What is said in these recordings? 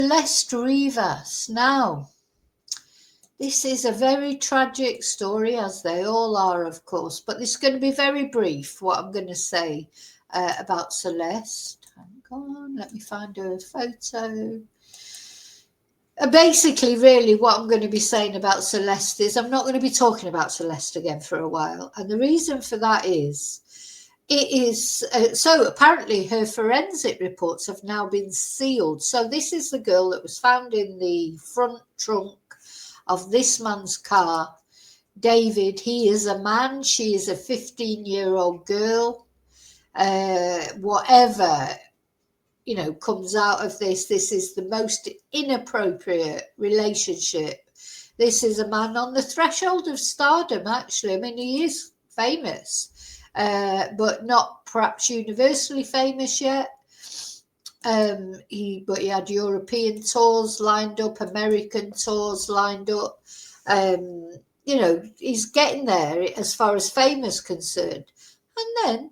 Celeste Rivas. Now, this is a very tragic story, as they all are, of course, but this is going to be very brief, what I'm going to say about Celeste. Hang on, let me find a photo. Basically, really, what I'm going to be saying about Celeste is I'm not going to be talking about Celeste again for a while. And the reason for that is, so apparently her forensic reports have now been sealed. So this is the girl that was found in the front trunk of this man's car. David, he is a man, she is a 15-year-old girl. Whatever comes out of this is the most inappropriate relationship. This is a man on the threshold of stardom, actually. I mean, he is famous, but not perhaps universally famous yet. He had European tours lined up, American tours lined up. He's getting there as far as fame is concerned. And then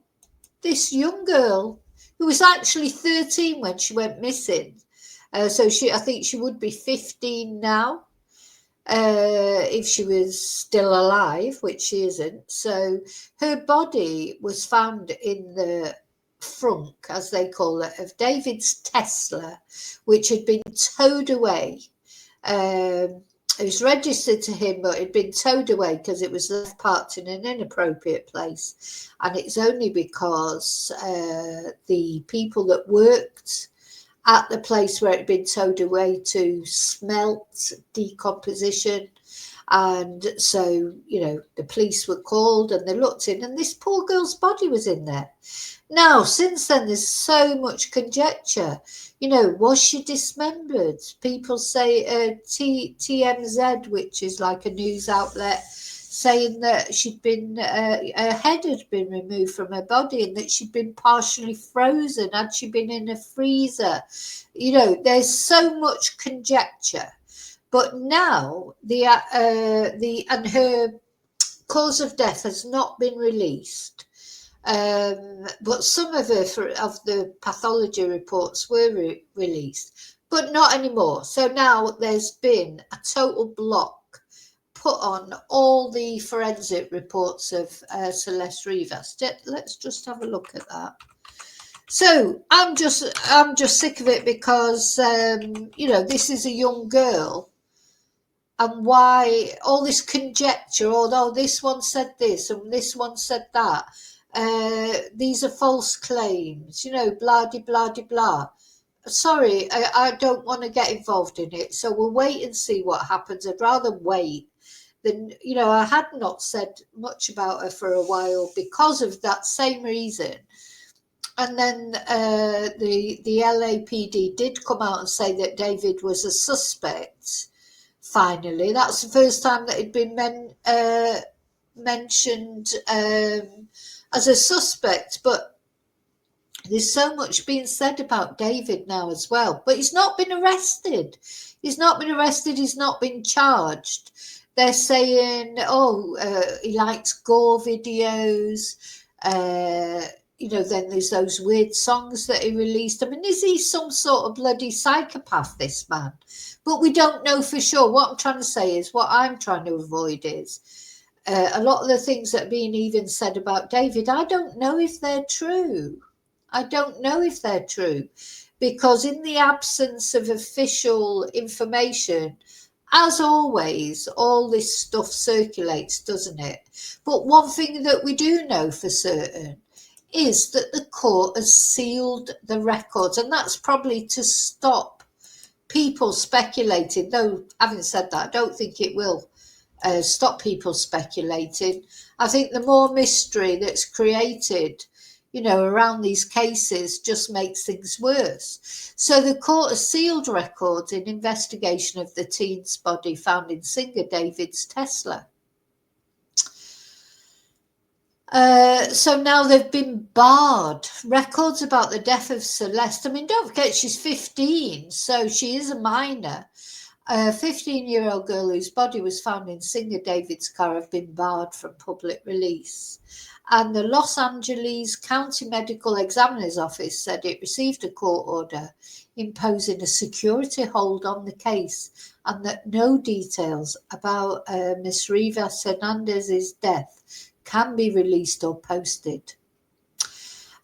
this young girl, who was actually 13 when she went missing, I think she would be 15 now, if she was still alive, which she isn't. So her body was found in the frunk, as they call it, of David's Tesla, which had been towed away. It was registered to him, but it had been towed away because it was left parked in an inappropriate place. And it's only because the people that worked at the place where it had been towed away to smelt decomposition. And so, the police were called and they looked in, and this poor girl's body was in there. Now, since then, there's so much conjecture. Was she dismembered? People say TMZ, which is like a news outlet, saying that she'd been, her head had been removed from her body and that she'd been partially frozen. Had she been in a freezer? There's so much conjecture. But now and her cause of death has not been released. But some of the pathology reports were released, but not anymore. So now there's been a total block put on all the forensic reports of Celeste Rivas. Let's just have a look at that. So I'm just sick of it because this is a young girl, and why all this conjecture? Although this one said this and this one said that. These are false claims, blah, de, blah, de, blah. Sorry, I don't want to get involved in it. So we'll wait and see what happens. I'd rather wait than, I had not said much about her for a while because of that same reason. And then the LAPD did come out and say that David was a suspect. Finally, that's the first time that it'd been mentioned as a suspect, but there's so much being said about David now as well. But he's not been arrested. He's not been charged. They're saying, he likes gore videos. Then there's those weird songs that he released. I mean, is he some sort of bloody psychopath, this man? But we don't know for sure. What I'm trying to say is, what I'm trying to avoid is, a lot of the things that are being even said about David, I don't know if they're true. Because in the absence of official information, as always, all this stuff circulates, doesn't it? But one thing that we do know for certain is that the court has sealed the records, and that's probably to stop people speculating. Though, having said that, I don't think it will stop people speculating. I think the more mystery that's created, around these cases just makes things worse. So the court has sealed records in investigation of the teen's body found in singer David's Tesla. So now they've been barred. Records about the death of Celeste. I mean, don't forget, she's 15, so she is a minor. A 15-year-old girl whose body was found in singer David's car have been barred from public release. And the Los Angeles County Medical Examiner's Office said it received a court order imposing a security hold on the case, and that no details about Ms. Rivas Hernandez's death can be released or posted.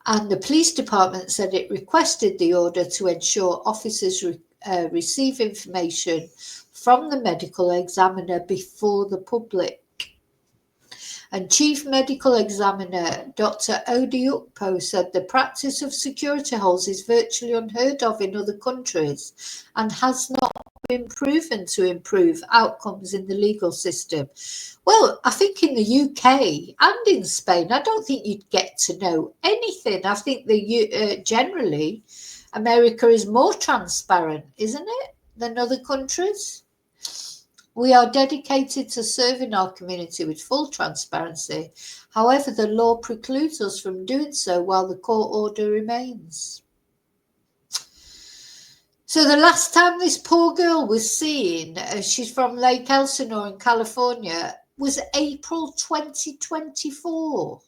And the police department said it requested the order to ensure officers receive information from the medical examiner before the public. And Chief Medical Examiner Dr. Odiukpo said the practice of security holes is virtually unheard of in other countries and has not been proven to improve outcomes in the legal system. Well, I think in the UK and in Spain, I don't think you'd get to know anything. I think generally America is more transparent, isn't it, than other countries? We are dedicated to serving our community with full transparency. However, the law precludes us from doing so while the court order remains. So the last time this poor girl was seen, she's from Lake Elsinore in California, was April 2024.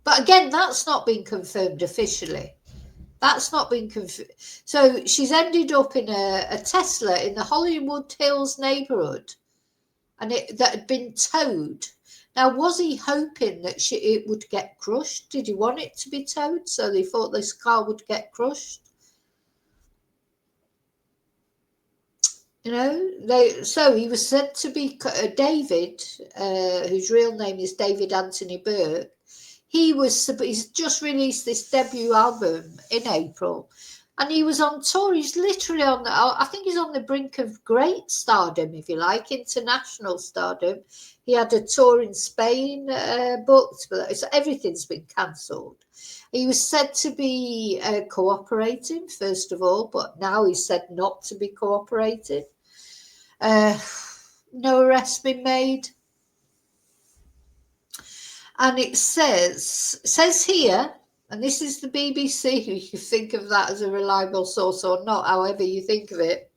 But again, that's not been confirmed officially. That's not been confirmed. So she's ended up in a Tesla in the Hollywood Hills neighborhood, and that had been towed. Now, was he hoping that it would get crushed? Did he want it to be towed? So they thought this car would get crushed? So he was said to be David, whose real name is David Anthony Burke. He's just released this debut album in April, and he was on tour. He's literally I think he's on the brink of great stardom, if you like, international stardom. He had a tour in Spain booked, but everything's been cancelled. He was said to be cooperating, first of all, but now he's said not to be cooperating. No arrests been made. And it says here, and this is the BBC, you can think of that as a reliable source or not, however you think of it.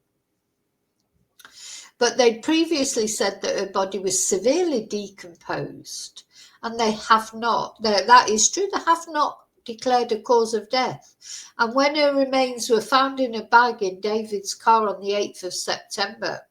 But they'd previously said that her body was severely decomposed, and they have not. That is true, they have not declared a cause of death. And when her remains were found in a bag in David's car on the 8th of September,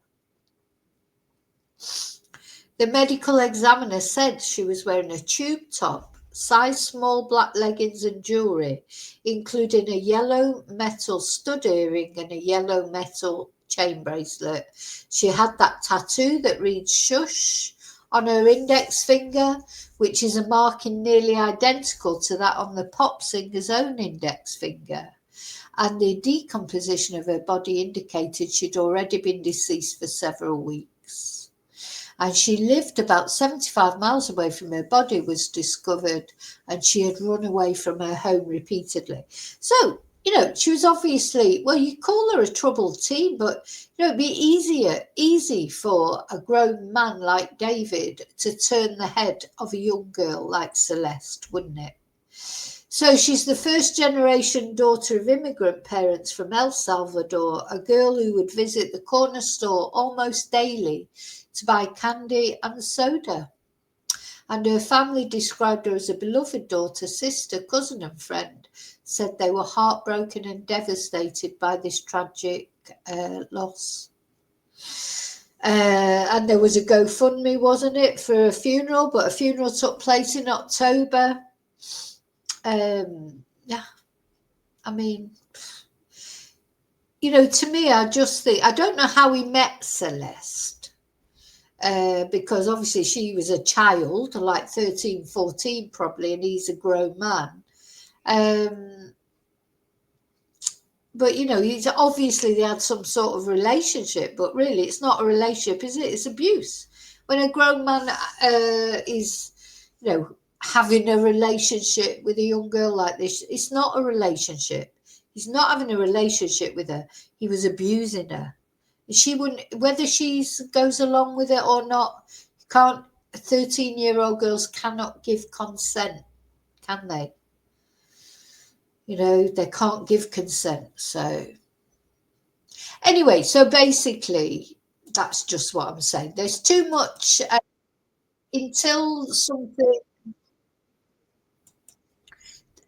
the medical examiner said she was wearing a tube top, size small black leggings and jewellery, including a yellow metal stud earring and a yellow metal chain bracelet. She had that tattoo that reads shush on her index finger, which is a marking nearly identical to that on the pop singer's own index finger. And the decomposition of her body indicated she'd already been deceased for several weeks. And she lived about 75 miles away from her body was discovered, and she had run away from her home repeatedly. So, she was obviously, well, you call her a troubled teen, but, it'd be easy for a grown man like David to turn the head of a young girl like Celeste, wouldn't it? So she's the first generation daughter of immigrant parents from El Salvador, a girl who would visit the corner store almost daily to buy candy and soda. And her family described her as a beloved daughter, sister, cousin and friend, said they were heartbroken and devastated by this tragic loss. And there was a GoFundMe, wasn't it, for a funeral, but a funeral took place in October. Yeah, I mean, to me, I just think, I don't know how he met Celeste. Because obviously she was a child, like 13, 14 probably, and he's a grown man. But, he's obviously they had some sort of relationship, but really it's not a relationship, is it? It's abuse. When a grown man is, having a relationship with a young girl like this, it's not a relationship. He's not having a relationship with her. He was abusing her. She wouldn't, whether she goes along with it or not, 13-year-old girls cannot give consent, can they? They can't give consent. So anyway, so basically, that's just what I'm saying. There's too much until something,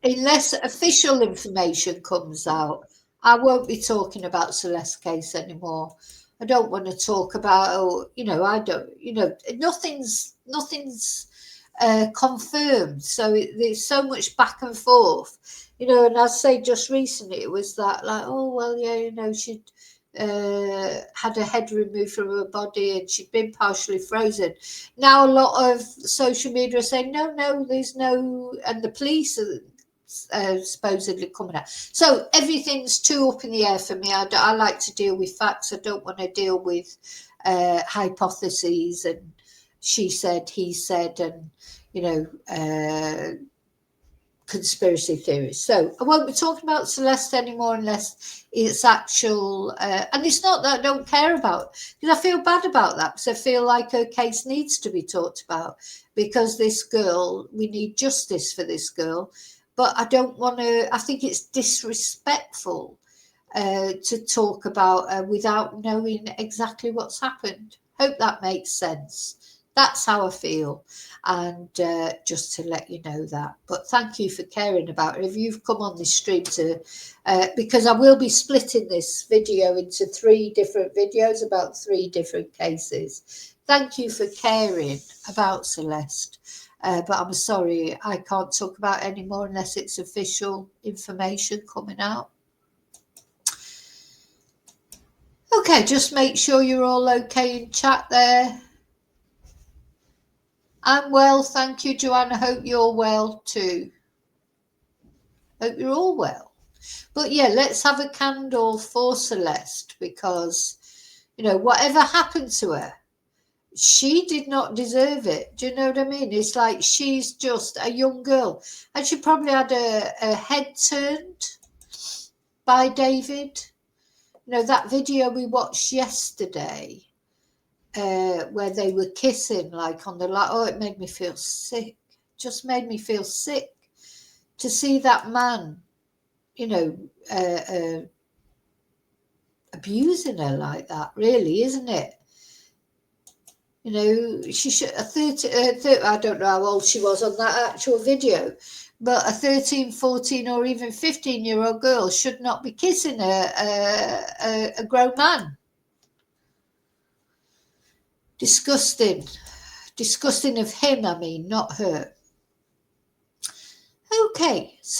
unless official information comes out. I won't be talking about Celeste's case anymore. I don't want to talk about, oh, I don't, nothing's confirmed. So there's so much back and forth, and I say just recently it was that, like, oh, well, yeah, she'd had her head removed from her body and she'd been partially frozen. Now a lot of social media are saying, no, there's no, and the police are supposedly coming out. So everything's too up in the air for me. I like to deal with facts. I don't want to deal with hypotheses and she said, he said, and conspiracy theories. So I won't be talking about Celeste anymore unless it's actual, and it's not that I don't care about, because I feel bad about that, because I feel like her case needs to be talked about, because this girl, we need justice for this girl. But I don't want to, I think it's disrespectful to talk about her without knowing exactly what's happened. Hope that makes sense. That's how I feel. And just to let you know that. But thank you for caring about it. If you've come on this stream to, because I will be splitting this video into 3 different videos about 3 different cases. Thank you for caring about Celeste. But I'm sorry, I can't talk about it anymore unless it's official information coming out. Okay, just make sure you're all okay in chat there. I'm well, thank you, Joanna. Hope you're well too. Hope you're all well. But yeah, let's have a candle for Celeste, because, whatever happened to her, she did not deserve it. Do you know what I mean? It's like she's just a young girl. And she probably had a head turned by David. That video we watched yesterday where they were kissing, like on the light. Oh, it made me feel sick. Just made me feel sick to see that man, abusing her like that, really, isn't it? She should, I don't know how old she was on that actual video, but a 13, 14 or even 15-year-old girl should not be kissing a grown man. Disgusting. Disgusting of him, I mean, not her. Okay, so